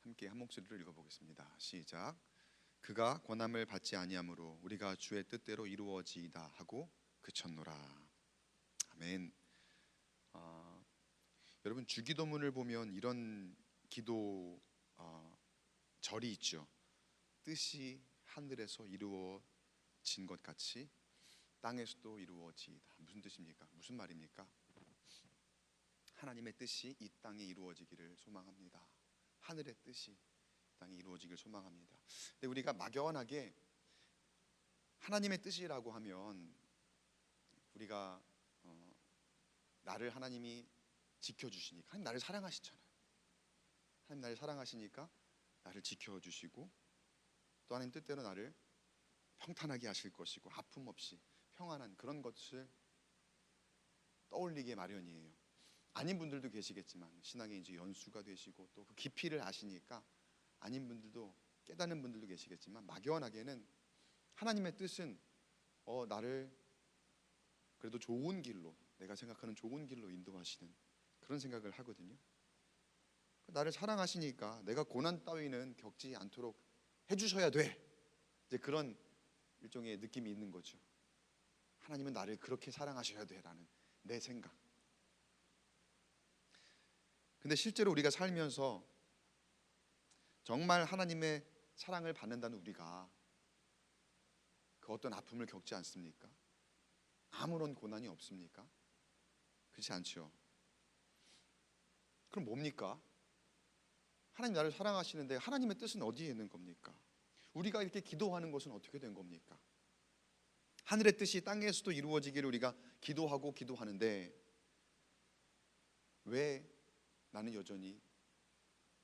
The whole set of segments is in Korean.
함께 한 목소리로 읽어보겠습니다. 시작. 그가 권함을 받지 아니하므로 우리가 주의 뜻대로 이루어지이다 하고 그쳤노라. 아멘. 여러분, 주기도문을 보면 이런 기도 절이 있죠. 뜻이 하늘에서 이루어진 것 같이 땅에서도 이루어지이다. 무슨 뜻입니까? 무슨 말입니까? 하나님의 뜻이 이 땅에 이루어지기를 소망합니다. 하늘의 뜻이 땅에 이루어지기를 소망합니다. 근데 우리가 막연하게 하나님의 뜻이라고 하면 우리가 나를 하나님이 지켜주시니까, 하나님 나를 사랑하시잖아요. 하나님 나를 사랑하시니까 나를 지켜주시고 또 하나님 뜻대로 나를 평탄하게 하실 것이고 아픔 없이 평안한 그런 것을 떠올리게 마련이에요. 아닌 분들도 계시겠지만 신앙의 이제 연수가 되시고 또 그 깊이를 아시니까 아닌 분들도 깨닫는 분들도 계시겠지만 막연하게는 하나님의 뜻은 나를 그래도 좋은 길로, 내가 생각하는 좋은 길로 인도하시는 그런 생각을 하거든요. 나를 사랑하시니까 내가 고난 따위는 겪지 않도록 해주셔야 돼, 이제 그런 일종의 느낌이 있는 거죠. 하나님은 나를 그렇게 사랑하셔야 돼라는 내 생각. 근데 실제로 우리가 살면서 정말 하나님의 사랑을 받는다는 우리가 그 어떤 아픔을 겪지 않습니까? 아무런 고난이 없습니까? 그렇지 않죠. 그럼 뭡니까? 하나님 나를 사랑하시는데 하나님의 뜻은 어디에 있는 겁니까? 우리가 이렇게 기도하는 것은 어떻게 된 겁니까? 하늘의 뜻이 땅에서도 이루어지기를 우리가 기도하고 기도하는데 왜 나는 여전히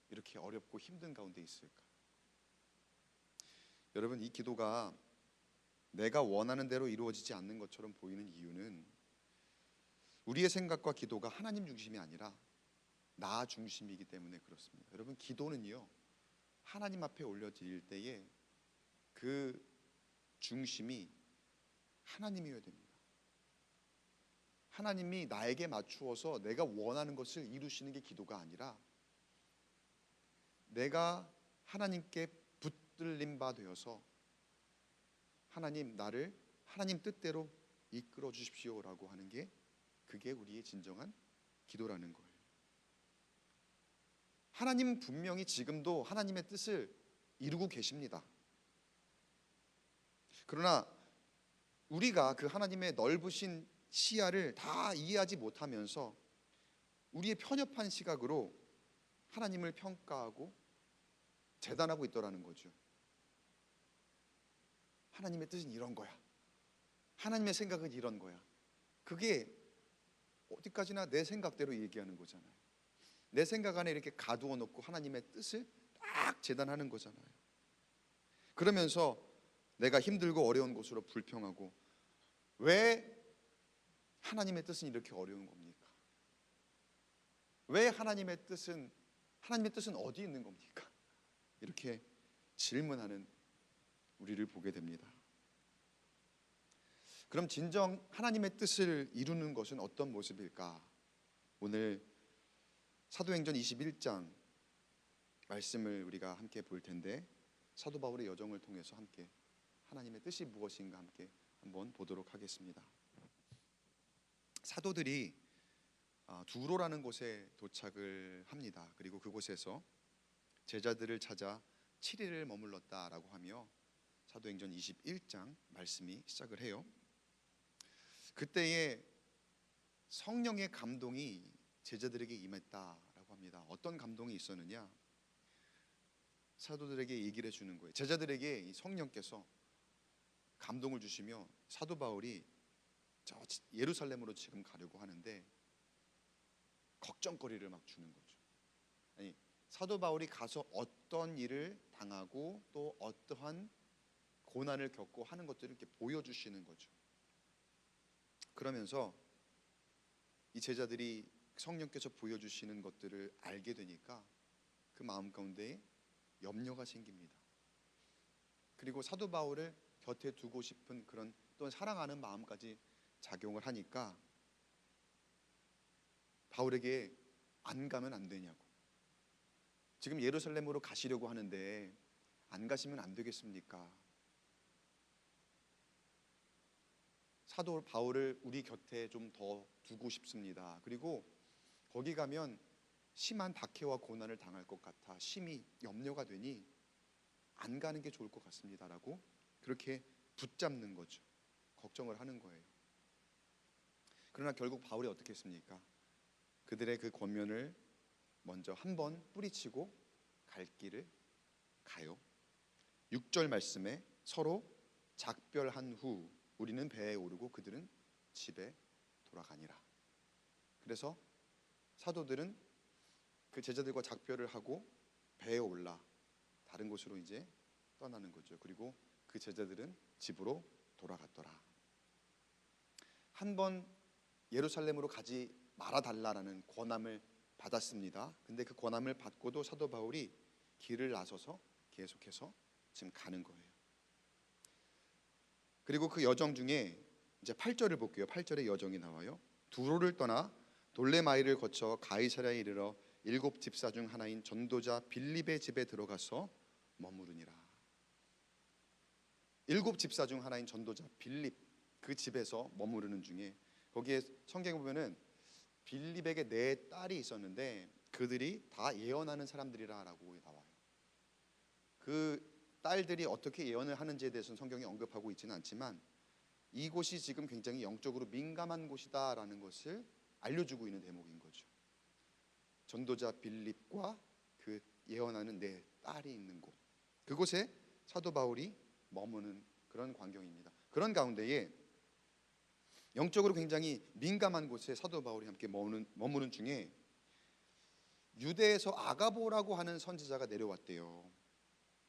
이렇게 어렵고 힘든 가운데 있을까? 여러분, 이 기도가 내가 원하는 대로 이루어지지 않는 것처럼 보이는 이유는 우리의 생각과 기도가 하나님 중심이 아니라 나 중심이기 때문에 그렇습니다. 여러분, 기도는요, 하나님 앞에 올려드릴 때에 그 중심이 하나님이어야 됩니다. 하나님이 나에게 맞추어서 내가 원하는 것을 이루시는 게 기도가 아니라 내가 하나님께 붙들림 바 되어서 하나님, 나를 하나님 뜻대로 이끌어 주십시오라고 하는 게, 그게 우리의 진정한 기도라는 거예요. 하나님은 분명히 지금도 하나님의 뜻을 이루고 계십니다. 그러나 우리가 그 하나님의 넓으신 시야를 다 이해하지 못하면서 우리의 편협한 시각으로 하나님을 평가하고 재단하고 있더라는 거죠. 하나님의 뜻은 이런 거야, 하나님의 생각은 이런 거야. 그게 어디까지나 내 생각대로 얘기하는 거잖아요. 내 생각 안에 이렇게 가두어 놓고 하나님의 뜻을 딱 재단하는 거잖아요. 그러면서 내가 힘들고 어려운 것으로 불평하고, 왜 하나님의 뜻은 이렇게 어려운 겁니까? 왜 하나님의 뜻은 어디 있는 겁니까? 이렇게 질문하는 우리를 보게 됩니다. 그럼 진정 하나님의 뜻을 이루는 것은 어떤 모습일까? 오늘 사도행전 21장 말씀을 우리가 함께 볼 텐데, 사도 바울의 여정을 통해서 함께 하나님의 뜻이 무엇인가 함께 한번 보도록 하겠습니다. 사도들이 두로라는 곳에 도착을 합니다. 그리고 그곳에서 제자들을 찾아 7일을 머물렀다라고 하며 사도행전 21장 말씀이 시작을 해요. 그때에 성령의 감동이 제자들에게 임했다라고 합니다. 어떤 감동이 있었느냐? 사도들에게 얘기를 해주는 거예요. 제자들에게 이 성령께서 감동을 주시며 사도 바울이 저 예루살렘으로 지금 가려고 하는데 걱정거리를 막 주는 거죠. 아니, 사도 바울이 가서 어떤 일을 당하고 또 어떠한 고난을 겪고 하는 것들을 이렇게 보여주시는 거죠. 그러면서 이 제자들이 성령께서 보여주시는 것들을 알게 되니까 그 마음 가운데 염려가 생깁니다. 그리고 사도 바울을 곁에 두고 싶은 그런 또 사랑하는 마음까지 작용을 하니까 바울에게 안 가면 안 되냐고, 지금 예루살렘으로 가시려고 하는데 안 가시면 안 되겠습니까? 사도 바울을 우리 곁에 좀 더 두고 싶습니다. 그리고 거기 가면 심한 박해와 고난을 당할 것 같아 심히 염려가 되니 안 가는 게 좋을 것 같습니다라고 그렇게 붙잡는 거죠. 걱정을 하는 거예요. 그러나 결국 바울이 어떻게 했습니까? 그들의 그 권면을 먼저 한번 뿌리치고 갈 길을 가요. 6절 말씀에 서로 작별한 후 우리는 배에 오르고 그들은 집에 돌아가니라. 그래서 사도들은 그 제자들과 작별을 하고 배에 올라 다른 곳으로 이제 떠나는 거죠. 그리고 그 제자들은 집으로 돌아갔더라. 한 번 예루살렘으로 가지 말아달라는 권함을 받았습니다. 근데 그 권함을 받고도 사도 바울이 길을 나서서 계속해서 지금 가는 거예요. 그리고 그 여정 중에 이제 8절을 볼게요. 8절에 여정이 나와요. 두로를 떠나 돌레마이를 거쳐 가이사랴에 이르러 7 집사 중 하나인 전도자 빌립의 집에 들어가서 머무르니라. 7 집사 중 하나인 전도자 빌립 그 집에서 머무르는 중에 거기에 성경에 보면은 빌립에게 4딸이 있었는데 그들이 다 예언하는 사람들이라고 나와요. 그 딸들이 어떻게 예언을 하는지에 대해서는 성경이 언급하고 있지는 않지만 이곳이 지금 굉장히 영적으로 민감한 곳이다라는 것을 알려주고 있는 대목인 거죠. 전도자 빌립과 그 예언하는 4딸이 있는 곳, 그곳에 사도 바울이 머무는 그런 광경입니다. 그런 가운데에 영적으로 굉장히 민감한 곳에 사도 바울이 함께 머무는 중에 유대에서 아가보라고 하는 선지자가 내려왔대요.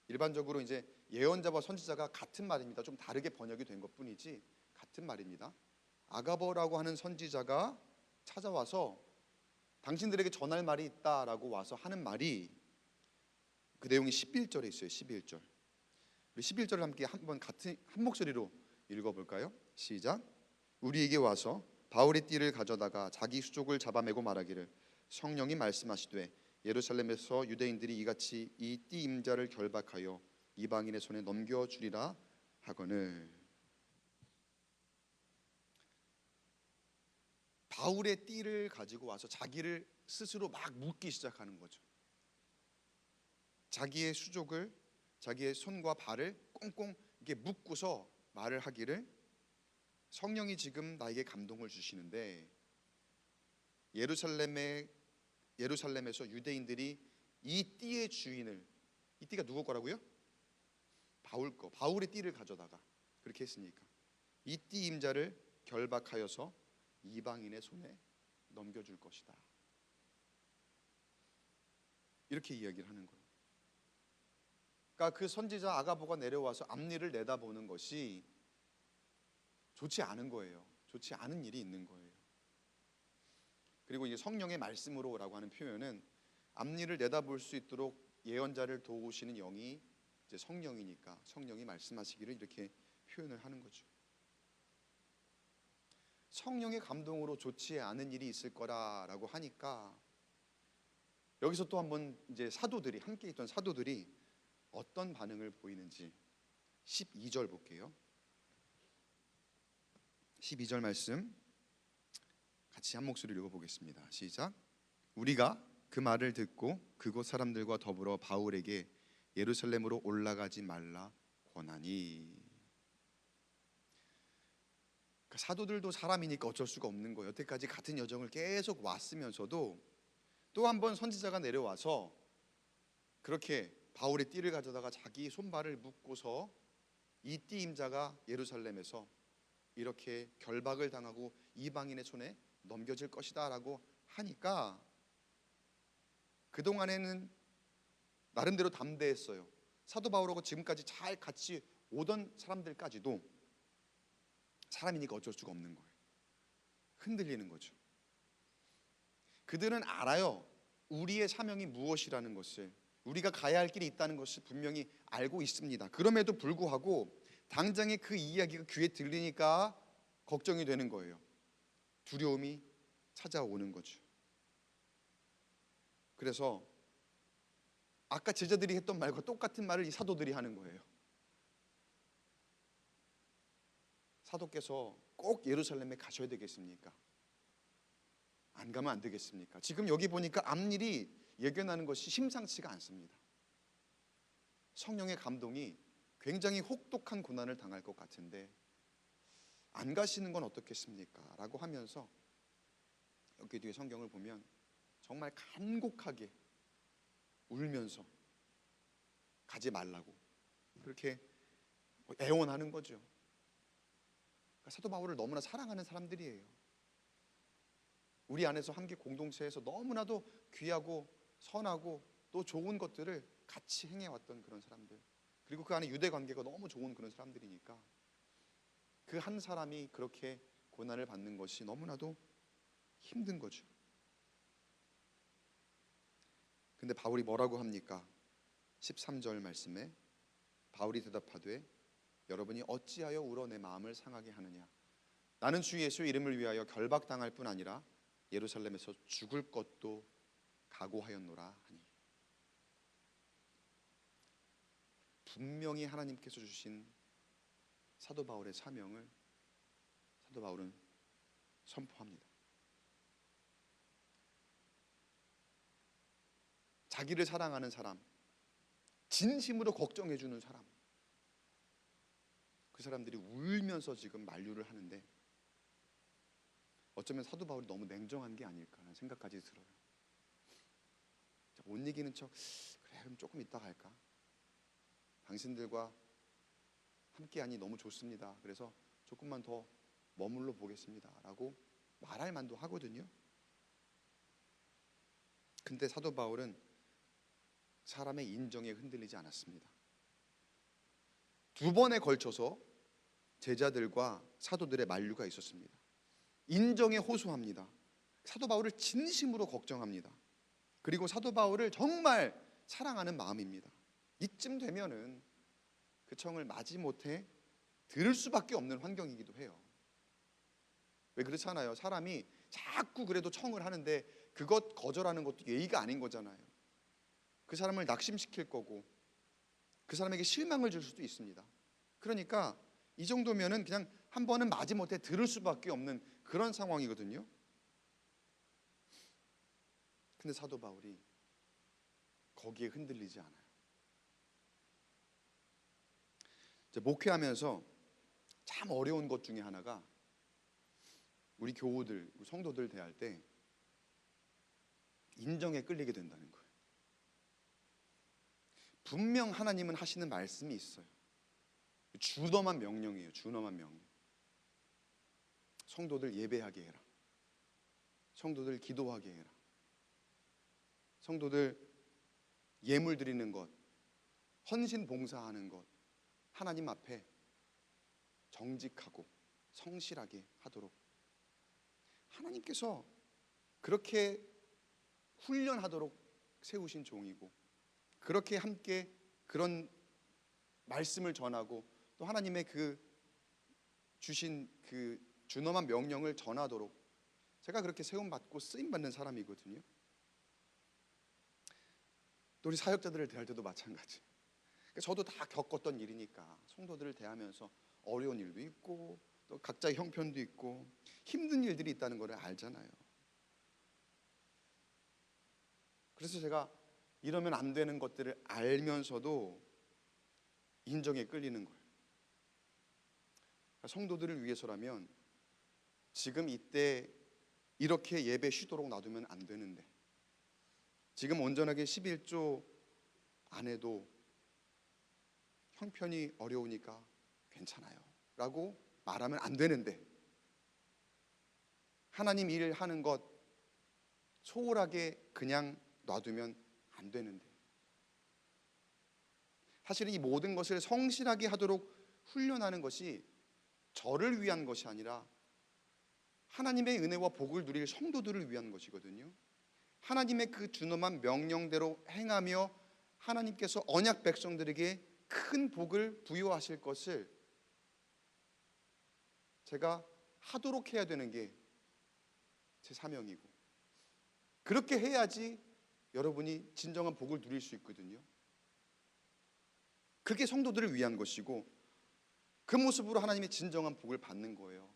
일반적으로 이제 예언자와 선지자가 같은 말입니다. 좀 다르게 번역이 된 것뿐이지 같은 말입니다. 아가보라고 하는 선지자가 찾아와서 당신들에게 전할 말이 있다라고 와서 하는 말이 그 내용이 11절에 있어요. 11절. 우리 11절을 함께 한번 같은 한 목소리로 읽어볼까요? 시작. 우리에게 와서 바울의 띠를 가져다가 자기 수족을 잡아매고 말하기를 성령이 말씀하시되 예루살렘에서 유대인들이 이같이 이 띠 임자를 결박하여 이방인의 손에 넘겨주리라 하거늘. 바울의 띠를 가지고 와서 자기를 스스로 막 묶기 시작하는 거죠. 자기의 수족을 자기의 손과 발을 꽁꽁 이렇게 묶고서 말을 하기를 성령이 지금 나에게 감동을 주시는데 예루살렘에서 유대인들이 이 띠의 주인을, 이 띠가 누구 거라고요? 바울의 띠를 가져다가 그렇게 했으니까 이 띠 임자를 결박하여서 이방인의 손에 넘겨줄 것이다. 이렇게 이야기를 하는 거예요. 그러니까 그 선지자 아가보가 내려와서 앞일을 내다보는 것이 좋지 않은 거예요. 좋지 않은 일이 있는 거예요. 그리고 이제 성령의 말씀으로라고 하는 표현은 앞일을 내다볼 수 있도록 예언자를 도우시는 영이 이제 성령이니까 성령이 말씀하시기를 이렇게 표현을 하는 거죠. 성령의 감동으로 좋지 않은 일이 있을 거라라고 하니까 여기서 또 한번 이제 사도들이 함께 있던 사도들이 어떤 반응을 보이는지 12절 볼게요. 12절 말씀 같이 한 목소리로 읽어보겠습니다. 시작. 우리가 그 말을 듣고 그곳 사람들과 더불어 바울에게 예루살렘으로 올라가지 말라 권하니. 그러니까 사도들도 사람이니까 어쩔 수가 없는 거예요. 여태까지 같은 여정을 계속 왔으면서도 또 한 번 선지자가 내려와서 그렇게 바울의 띠를 가져다가 자기 손발을 묶고서 이 띠 임자가 예루살렘에서 이렇게 결박을 당하고 이방인의 손에 넘겨질 것이다 라고 하니까 그동안에는 나름대로 담대했어요. 사도 바울하고 지금까지 잘 같이 오던 사람들까지도 사람이니까 어쩔 수가 없는 거예요. 흔들리는 거죠. 그들은 알아요. 우리의 사명이 무엇이라는 것을, 우리가 가야 할 길이 있다는 것을 분명히 알고 있습니다. 그럼에도 불구하고 당장에 그 이야기가 귀에 들리니까 걱정이 되는 거예요. 두려움이 찾아오는 거죠. 그래서 아까 제자들이 했던 말과 똑같은 말을 이 사도들이 하는 거예요. 사도께서 꼭 예루살렘에 가셔야 되겠습니까? 안 가면 안 되겠습니까? 지금 여기 보니까 앞일이 예견하는 것이 심상치가 않습니다. 성령의 감동이 굉장히 혹독한 고난을 당할 것 같은데 안 가시는 건 어떻겠습니까? 라고 하면서 여기 뒤에 성경을 보면 정말 간곡하게 울면서 가지 말라고 그렇게 애원하는 거죠. 그러니까 사도 바울을 너무나 사랑하는 사람들이에요. 우리 안에서 함께 공동체에서 너무나도 귀하고 선하고 또 좋은 것들을 같이 행해왔던 그런 사람들, 그리고 그 안에 유대 관계가 너무 좋은 그런 사람들이니까 그 한 사람이 그렇게 고난을 받는 것이 너무나도 힘든 거죠. 근데 바울이 뭐라고 합니까? 13절 말씀에 바울이 대답하되 여러분이 어찌하여 울어 내 마음을 상하게 하느냐? 나는 주 예수의 이름을 위하여 결박당할 뿐 아니라 예루살렘에서 죽을 것도 각오하였노라 하니. 분명히 하나님께서 주신 사도 바울의 사명을 사도 바울은 선포합니다. 자기를 사랑하는 사람, 진심으로 걱정해 주는 사람, 그 사람들이 울면서 지금 만류를 하는데 어쩌면 사도 바울이 너무 냉정한 게 아닐까 하는 생각까지 들어요. 못 이기는 척, 그래 그럼 조금 이따 갈까? 당신들과 함께하니 너무 좋습니다. 그래서 조금만 더 머물러 보겠습니다 라고 말할 만도 하거든요. 근데 사도 바울은 사람의 인정에 흔들리지 않았습니다. 2번에 걸쳐서 제자들과 사도들의 만류가 있었습니다. 인정에 호소합니다. 사도 바울을 진심으로 걱정합니다. 그리고 사도 바울을 정말 사랑하는 마음입니다. 이쯤 되면은 그 청을 마지못해 들을 수밖에 없는 환경이기도 해요. 왜 그렇잖아요. 사람이 자꾸 그래도 청을 하는데 그것 거절하는 것도 예의가 아닌 거잖아요. 그 사람을 낙심시킬 거고 그 사람에게 실망을 줄 수도 있습니다. 그러니까 이 정도면은 그냥 한 번은 마지못해 들을 수밖에 없는 그런 상황이거든요. 근데 사도 바울이 거기에 흔들리지 않아요. 목회하면서 참 어려운 것 중에 하나가 우리 교우들, 우리 성도들 대할 때 인정에 끌리게 된다는 거예요. 분명 하나님은 하시는 말씀이 있어요. 준엄한 명령이에요. 준엄한 명령. 성도들 예배하게 해라. 성도들 기도하게 해라. 성도들 예물 드리는 것, 헌신 봉사하는 것, 하나님 앞에 정직하고 성실하게 하도록 하나님께서 그렇게 훈련하도록 세우신 종이고, 그렇게 함께 그런 말씀을 전하고 또 하나님의 그 주신 그 준엄한 명령을 전하도록 제가 그렇게 세움받고 쓰임받는 사람이거든요. 또 우리 사역자들을 대할 때도 마찬가지. 저도 다 겪었던 일이니까 성도들을 대하면서 어려운 일도 있고 또 각자의 형편도 있고 힘든 일들이 있다는 걸 알잖아요. 그래서 제가 이러면 안 되는 것들을 알면서도 인정에 끌리는 거예요. 성도들을 위해서라면 지금 이때 이렇게 예배 쉬도록 놔두면 안 되는데, 지금 온전하게 11조 안 해도 형편이 어려우니까 괜찮아요 라고 말하면 안 되는데, 하나님 일을 하는 것 소홀하게 그냥 놔두면 안 되는데, 사실은 이 모든 것을 성실하게 하도록 훈련하는 것이 저를 위한 것이 아니라 하나님의 은혜와 복을 누릴 성도들을 위한 것이거든요. 하나님의 그 준엄한 명령대로 행하며 하나님께서 언약 백성들에게 큰 복을 부여하실 것을 제가 하도록 해야 되는 게 제 사명이고, 그렇게 해야지 여러분이 진정한 복을 누릴 수 있거든요. 그게 성도들을 위한 것이고 그 모습으로 하나님의 진정한 복을 받는 거예요.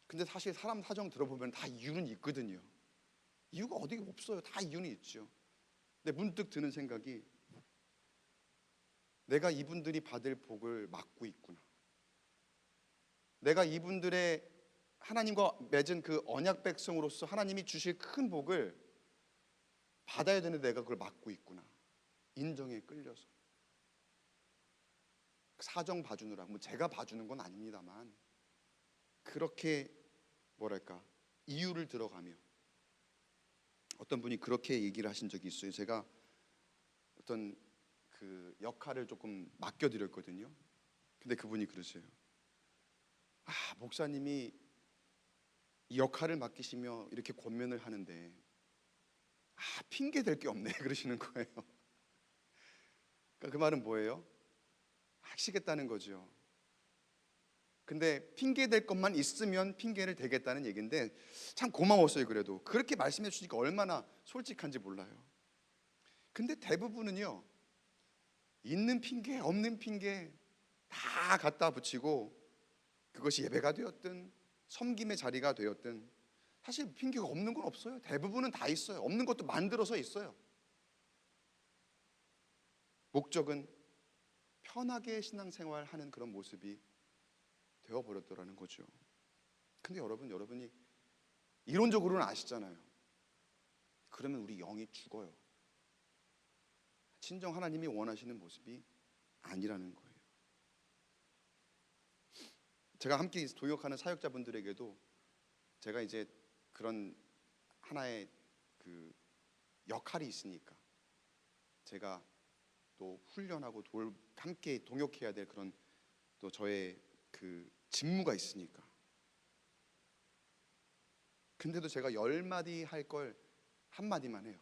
근데 사실 사람 사정 들어보면 다 이유는 있거든요. 이유가 어디 없어요. 다 이유는 있죠. 근데 문득 드는 생각이, 내가 이분들이 받을 복을 막고 있구나. 내가 이분들의 하나님과 맺은 그 언약 백성으로서 하나님이 주실 큰 복을 받아야 되는데 내가 그걸 막고 있구나. 인정에 끌려서 사정 봐주느라, 뭐 제가 봐주는 건 아닙니다만 그렇게 뭐랄까 이유를 들어가며, 어떤 분이 그렇게 얘기를 하신 적이 있어요. 제가 어떤 그 역할을 조금 맡겨드렸거든요. 근데 그분이 그러세요. 목사님이 이 역할을 맡기시며 이렇게 권면을 하는데 핑계 댈 게 없네 그러시는 거예요. 그러니까 그 말은 뭐예요? 하시겠다는 거죠. 근데 핑계 댈 것만 있으면 핑계를 대겠다는 얘기인데 참 고마웠어요. 그래도 그렇게 말씀해 주시니까 얼마나 솔직한지 몰라요. 근데 대부분은요, 있는 핑계 없는 핑계 다 갖다 붙이고, 그것이 예배가 되었든 섬김의 자리가 되었든 사실 핑계가 없는 건 없어요. 대부분은 다 있어요. 없는 것도 만들어서 있어요. 목적은 편하게 신앙생활하는 그런 모습이 되어버렸더라는 거죠. 근데 여러분이 이론적으로는 아시잖아요. 그러면 우리 영이 죽어요. 진정 하나님이 원하시는 모습이 아니라는 거예요. 제가 함께 동역하는 사역자분들에게도 제가 이제 그런 하나의 그 역할이 있으니까, 제가 또 훈련하고 함께 동역해야 될 그런 또 저의 그 직무가 있으니까. 근데도 제가 10마디 할 걸 한마디만 해요.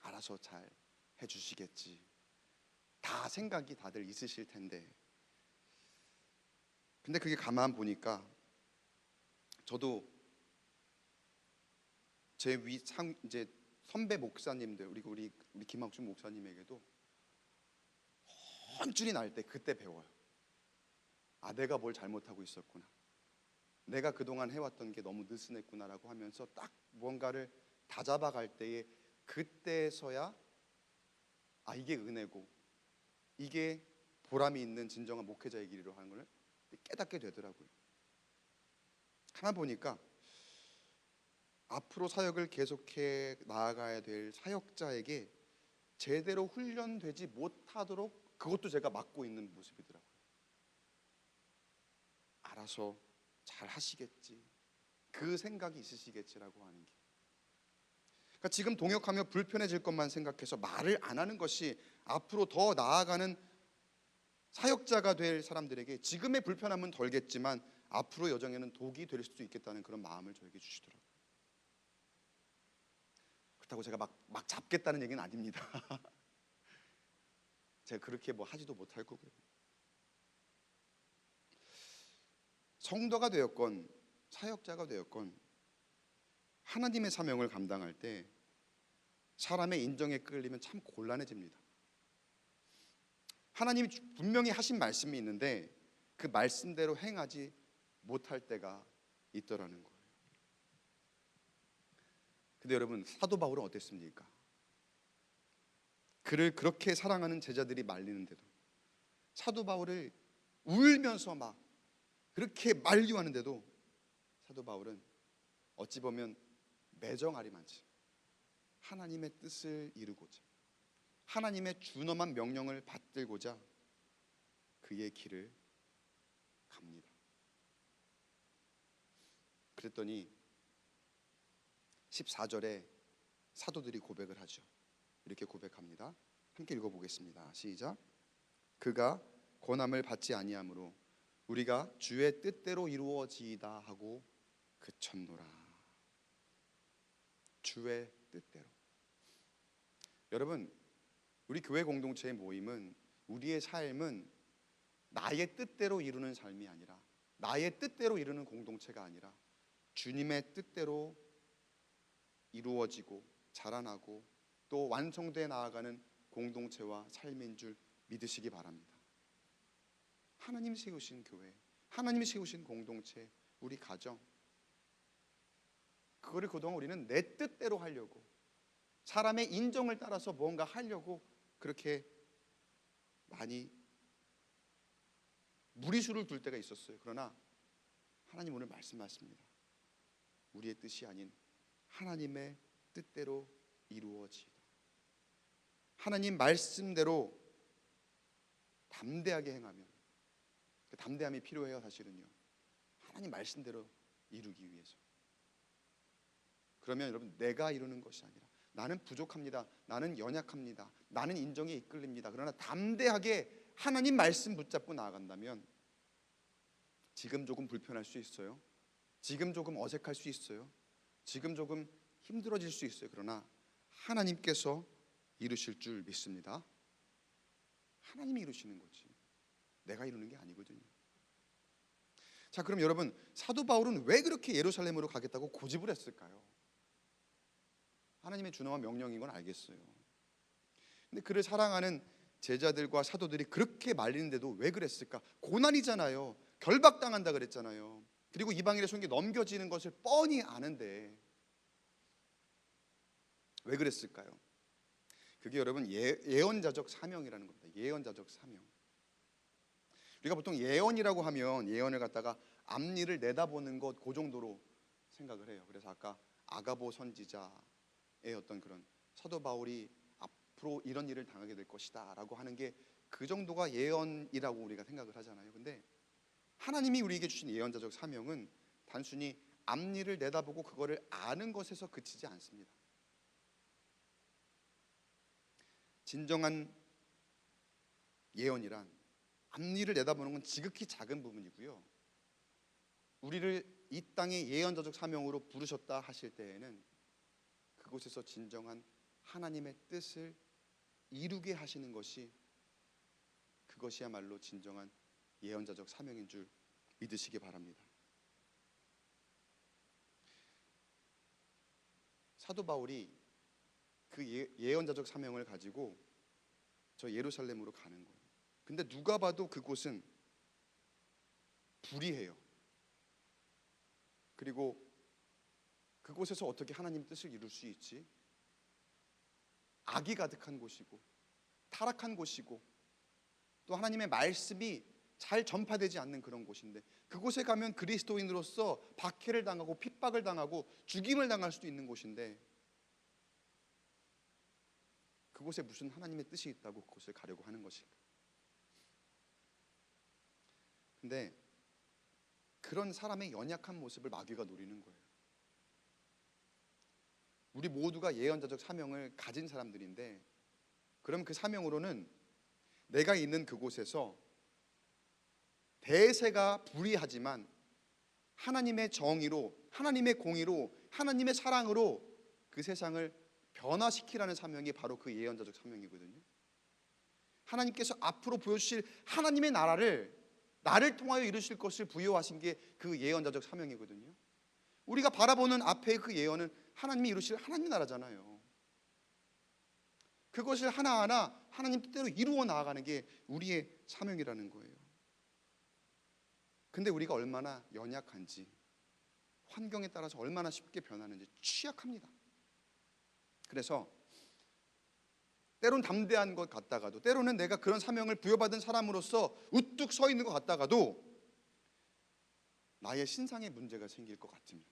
알아서 잘 해주시겠지. 다 생각이 다들 있으실 텐데. 근데 그게 가만 보니까 저도 제 이제 선배 목사님들, 우리 김학준 목사님에게도 혼쭐이 날 때 그때 배워요. 내가 뭘 잘못하고 있었구나. 내가 그동안 해왔던 게 너무 느슨했구나라고 하면서 딱 뭔가를 다잡아갈 때에, 그때서야 이게 은혜고 이게 보람이 있는 진정한 목회자의 길이로 하는 걸 깨닫게 되더라고요. 가만 보니까 앞으로 사역을 계속해 나아가야 될 사역자에게 제대로 훈련되지 못하도록 그것도 제가 막고 있는 모습이더라고요. 알아서 잘 하시겠지, 그 생각이 있으시겠지라고 하는 게, 그러니까 지금 동역하며 불편해질 것만 생각해서 말을 안 하는 것이 앞으로 더 나아가는 사역자가 될 사람들에게 지금의 불편함은 덜겠지만 앞으로 여정에는 독이 될 수도 있겠다는 그런 마음을 저에게 주시더라고요. 그렇다고 제가 막 잡겠다는 얘기는 아닙니다. 제가 그렇게 뭐 하지도 못할 거고요. 성도가 되었건 사역자가 되었건 하나님의 사명을 감당할 때 사람의 인정에 끌리면 참 곤란해집니다. 하나님이 분명히 하신 말씀이 있는데 그 말씀대로 행하지 못할 때가 있더라는 거예요. 근데 여러분, 사도 바울은 어땠습니까? 그를 그렇게 사랑하는 제자들이 말리는데도, 사도 바울을 울면서 막 그렇게 만류하는데도 사도 바울은 어찌 보면 매정하리만치 하나님의 뜻을 이루고자, 하나님의 준엄한 명령을 받들고자 그의 길을 갑니다. 그랬더니 14절에 사도들이 고백을 하죠. 이렇게 고백합니다. 함께 읽어보겠습니다. 시작. 그가 권함을 받지 아니하므로 우리가 주의 뜻대로 이루어지이다 하고 그쳤노라. 주의 뜻대로. 여러분, 우리 교회 공동체의 모임은, 우리의 삶은 나의 뜻대로 이루는 삶이 아니라, 나의 뜻대로 이루는 공동체가 아니라 주님의 뜻대로 이루어지고 자라나고 또 완성돼 나아가는 공동체와 삶인 줄 믿으시기 바랍니다. 하나님 세우신 교회, 하나님이 세우신 공동체, 우리 가정, 그거를 그동안 우리는 내 뜻대로 하려고, 사람의 인정을 따라서 뭔가 하려고 그렇게 많이 무리수를 둘 때가 있었어요. 그러나 하나님 오늘 말씀하십니다. 우리의 뜻이 아닌 하나님의 뜻대로 이루어지이다. 하나님 말씀대로 담대하게 행하면, 그 담대함이 필요해요. 사실은요, 하나님 말씀대로 이루기 위해서. 그러면 여러분, 내가 이루는 것이 아니라, 나는 부족합니다, 나는 연약합니다, 나는 인정에 이끌립니다, 그러나 담대하게 하나님 말씀 붙잡고 나아간다면, 지금 조금 불편할 수 있어요, 지금 조금 어색할 수 있어요, 지금 조금 힘들어질 수 있어요. 그러나 하나님께서 이루실 줄 믿습니다. 하나님이 이루시는 거지, 내가 이루는 게 아니거든요. 자, 그럼 여러분, 사도 바울은 왜 그렇게 예루살렘으로 가겠다고 고집을 했을까요? 하나님의 준엄한 명령인 건 알겠어요. 근데 그를 사랑하는 제자들과 사도들이 그렇게 말리는데도 왜 그랬을까? 고난이잖아요. 결박당한다 그랬잖아요. 그리고 이방인의 손에 넘겨지는 것을 뻔히 아는데 왜 그랬을까요? 그게 여러분, 예언자적 사명이라는 겁니다. 예언자적 사명. 우리가 보통 예언이라고 하면 예언을 갖다가 앞일을 내다보는 것, 그 정도로 생각을 해요. 그래서 아까 아가보 선지자의 어떤 그런, 사도 바울이 앞으로 이런 일을 당하게 될 것이다 라고 하는 게 그 정도가 예언이라고 우리가 생각을 하잖아요. 근데 하나님이 우리에게 주신 예언자적 사명은 단순히 앞일을 내다보고 그거를 아는 것에서 그치지 않습니다. 진정한 예언이란 앞일을 내다보는 건 지극히 작은 부분이고요, 우리를 이 땅의 예언자적 사명으로 부르셨다 하실 때에는 그곳에서 진정한 하나님의 뜻을 이루게 하시는 것이, 그것이야말로 진정한 예언자적 사명인 줄 믿으시기 바랍니다. 사도 바울이 그 예언자적 사명을 가지고 저 예루살렘으로 가는 거예요. 근데 누가 봐도 그곳은 불의해요. 그리고 그곳에서 어떻게 하나님 뜻을 이룰 수 있지? 악이 가득한 곳이고 타락한 곳이고 또 하나님의 말씀이 잘 전파되지 않는 그런 곳인데, 그곳에 가면 그리스도인으로서 박해를 당하고 핍박을 당하고 죽임을 당할 수도 있는 곳인데, 그곳에 무슨 하나님의 뜻이 있다고 그곳을 가려고 하는 것일까? 근데 그런 사람의 연약한 모습을 마귀가 노리는 거예요. 우리 모두가 예언자적 사명을 가진 사람들인데, 그럼 그 사명으로는 내가 있는 그곳에서 대세가 불의하지만 하나님의 정의로, 하나님의 공의로, 하나님의 사랑으로 그 세상을 변화시키라는 사명이 바로 그 예언자적 사명이거든요. 하나님께서 앞으로 보여주실 하나님의 나라를 나를 통하여 이루실 것을 부여하신 게 그 예언자적 사명이거든요. 우리가 바라보는 앞에 그 예언은 하나님이 이루실 하나님 나라잖아요. 그것을 하나하나 하나님 뜻대로 이루어 나아가는 게 우리의 사명이라는 거예요. 근데 우리가 얼마나 연약한지, 환경에 따라서 얼마나 쉽게 변하는지 취약합니다. 그래서 때론 담대한 것 같다가도, 때로는 내가 그런 사명을 부여받은 사람으로서 우뚝 서 있는 것 같다가도 나의 신상에 문제가 생길 것 같으면,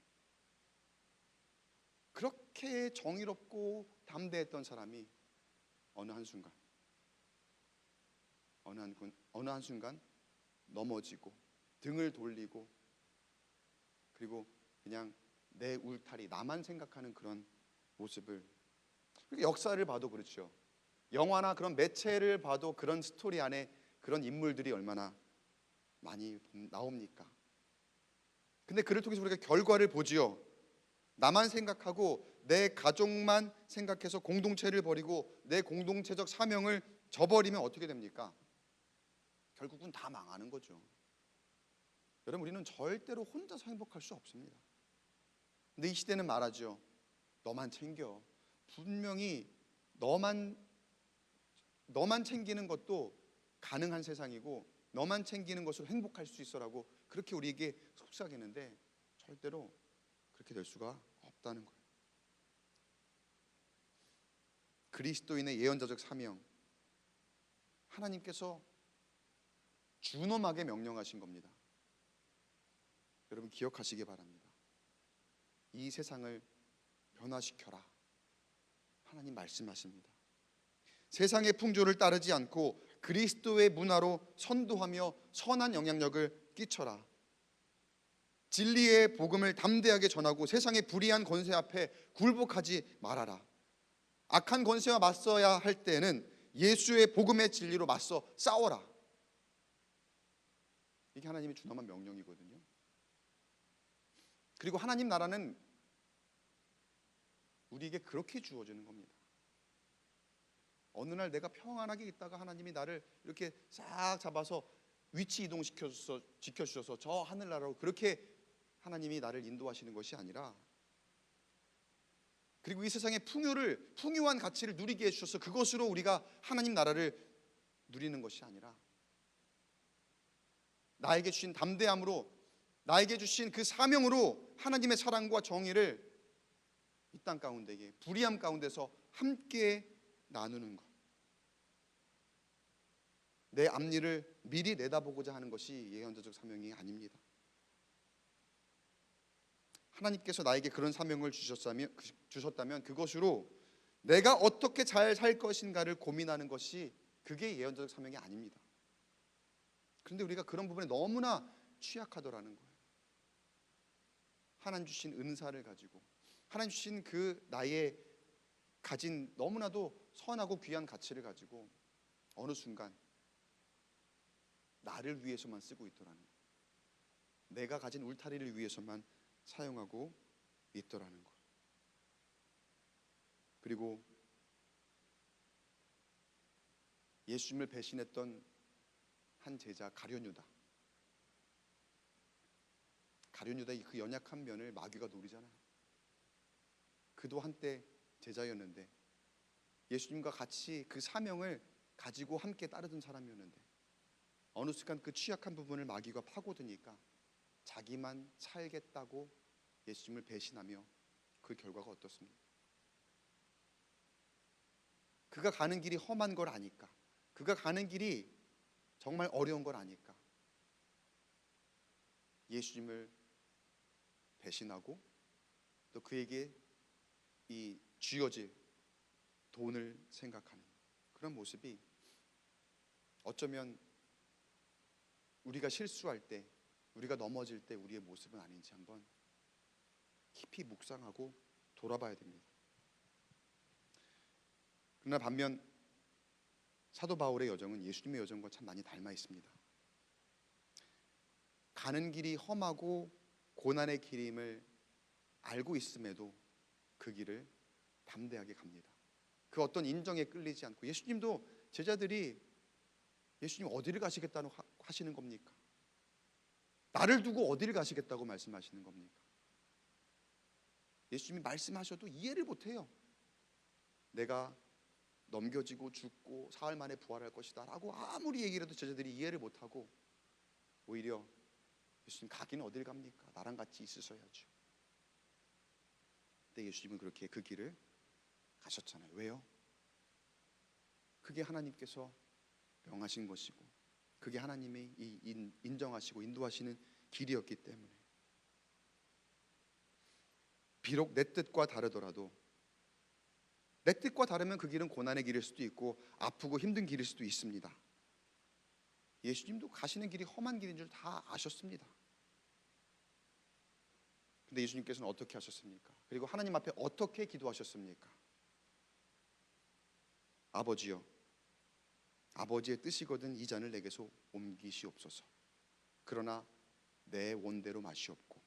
그렇게 정의롭고 담대했던 사람이 어느 한순간 넘어지고 등을 돌리고, 그리고 그냥 내 울타리, 나만 생각하는 그런 모습을, 역사를 봐도 그렇죠. 영화나 그런 매체를 봐도 그런 스토리 안에 그런 인물들이 얼마나 많이 나옵니까? 근데 그를 통해서 우리가 결과를 보지요. 나만 생각하고 내 가족만 생각해서 공동체를 버리고 내 공동체적 사명을 저버리면 어떻게 됩니까? 결국은 다 망하는 거죠. 여러분, 우리는 절대로 혼자서 행복할 수 없습니다. 근데 이 시대는 말하죠. 너만 챙겨. 분명히 너만 챙기는 것도 가능한 세상이고 너만 챙기는 것으로 행복할 수 있어라고 그렇게 우리에게 속삭이는데 절대로 그렇게 될 수가 없다는 거예요. 그리스도인의 예언자적 사명, 하나님께서 준엄하게 명령하신 겁니다. 여러분 기억하시기 바랍니다. 이 세상을 변화시켜라. 하나님 말씀하십니다. 세상의 풍조를 따르지 않고 그리스도의 문화로 선도하며 선한 영향력을 끼쳐라. 진리의 복음을 담대하게 전하고 세상의 불의한 권세 앞에 굴복하지 말아라. 악한 권세와 맞서야 할 때에는 예수의 복음의 진리로 맞서 싸워라. 이게 하나님의 준엄한 명령이거든요. 그리고 하나님 나라는 우리에게 그렇게 주어지는 겁니다. 어느 날 내가 평안하게 있다가 하나님이 나를 이렇게 싹 잡아서 위치 이동시켜서 지켜주셔서 저 하늘나라로 그렇게 하나님이 나를 인도하시는 것이 아니라, 그리고 이 세상의 풍요한 가치를 누리게 해주셔서 그것으로 우리가 하나님 나라를 누리는 것이 아니라 나에게 주신 담대함으로, 나에게 주신 그 사명으로 하나님의 사랑과 정의를 이 땅 가운데에 불의함 가운데서 함께 나누는 것, 내 앞일을 미리 내다보고자 하는 것이 예언자적 사명이 아닙니다. 하나님께서 나에게 그런 사명을 주셨다면 그것으로 내가 어떻게 잘 살 것인가를 고민하는 것이, 그게 예언자적 사명이 아닙니다. 그런데 우리가 그런 부분에 너무나 취약하더라는 거예요. 하나님 주신 은사를 가지고, 하나님 주신 그 나의 가진 너무나도 선하고 귀한 가치를 가지고 어느 순간 나를 위해서만 쓰고 있더라는 거예요. 내가 가진 울타리를 위해서만 사용하고 있더라는 거예요. 그리고 예수님을 배신했던 한 제자 가룟유다의 그 연약한 면을 마귀가 노리잖아요. 그도 한때 제자였는데 예수님과 같이 그 사명을 가지고 함께 따르던 사람이었는데 어느 순간 그 취약한 부분을 마귀가 파고드니까 자기만 살겠다고 예수님을 배신하며 그 결과가 어떻습니까? 그가 가는 길이 험한 걸 아니까, 그가 가는 길이 정말 어려운 걸 아니까 예수님을 배신하고 또 그에게 이 쥐어질 돈을 생각하는 그런 모습이 어쩌면 우리가 실수할 때, 우리가 넘어질 때 우리의 모습은 아닌지 한번 깊이 묵상하고 돌아봐야 됩니다. 그러나 반면 사도 바울의 여정은 예수님의 여정과 참 많이 닮아 있습니다. 가는 길이 험하고 고난의 길임을 알고 있음에도 그 길을 담대하게 갑니다. 그 어떤 인정에 끌리지 않고, 예수님도 제자들이 예수님 어디를 가시겠다고 하시는 겁니까? 나를 두고 어디를 가시겠다고 말씀하시는 겁니까? 예수님이 말씀하셔도 이해를 못해요. 내가 넘겨지고 죽고 사흘 만에 부활할 것이다 라고 아무리 얘기를 해도 제자들이 이해를 못하고 오히려 예수님 가기는 어딜 갑니까? 나랑 같이 있으셔야죠. 근데 예수님은 그렇게 그 길을 가셨잖아요. 왜요? 그게 하나님께서 명하신 것이고 그게 하나님이 인정하시고 인도하시는 길이었기 때문에, 비록 내 뜻과 다르더라도, 내 뜻과 다르면 그 길은 고난의 길일 수도 있고 아프고 힘든 길일 수도 있습니다. 예수님도 가시는 길이 험한 길인 줄 다 아셨습니다. 근데 예수님께서는 어떻게 하셨습니까? 그리고 하나님 앞에 어떻게 기도하셨습니까? 아버지여, 아버지의 뜻이거든 이 잔을 내게서 옮기시옵소서. 그러나 내 원대로 마시옵고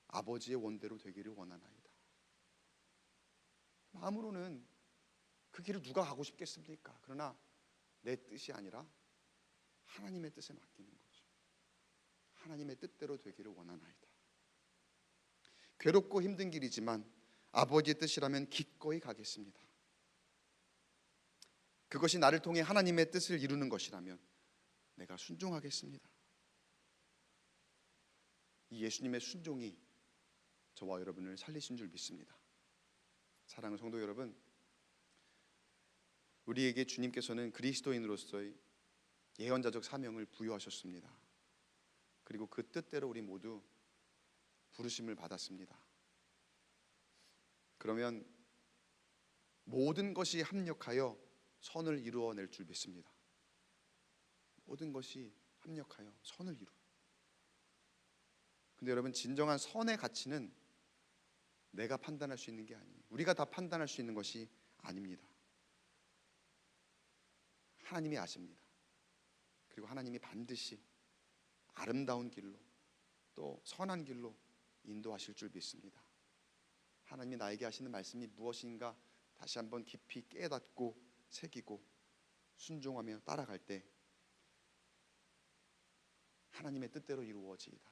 아버지의 원대로 되기를 원하나이다. 마음으로는 그 길을 누가 가고 싶겠습니까? 그러나 내 뜻이 아니라 하나님의 뜻에 맡기는 거죠. 하나님의 뜻대로 되기를 원하나이다. 괴롭고 힘든 길이지만 아버지의 뜻이라면 기꺼이 가겠습니다. 그것이 나를 통해 하나님의 뜻을 이루는 것이라면 내가 순종하겠습니다. 이 예수님의 순종이 저와 여러분을 살리신 줄 믿습니다. 사랑하는 성도 여러분, 우리에게 주님께서는 그리스도인으로서의 예언자적 사명을 부여하셨습니다. 그리고 그 뜻대로 우리 모두 부르심을 받았습니다. 그러면 모든 것이 합력하여 선을 이루어낼 줄 믿습니다. 모든 것이 합력하여 선을 이루어. 근데 여러분, 진정한 선의 가치는 내가 판단할 수 있는 게 아니에요. 우리가 다 판단할 수 있는 것이 아닙니다. 하나님이 아십니다. 그리고 하나님이 반드시 아름다운 길로 또 선한 길로 인도하실 줄 믿습니다. 하나님이 나에게 하시는 말씀이 무엇인가 다시 한번 깊이 깨닫고 새기고 순종하며 따라갈 때 하나님의 뜻대로 이루어지이다.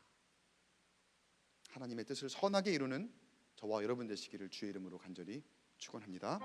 하나님의 뜻을 선하게 이루는 저와 여러분 되시기를 주의 이름으로 간절히 축원합니다.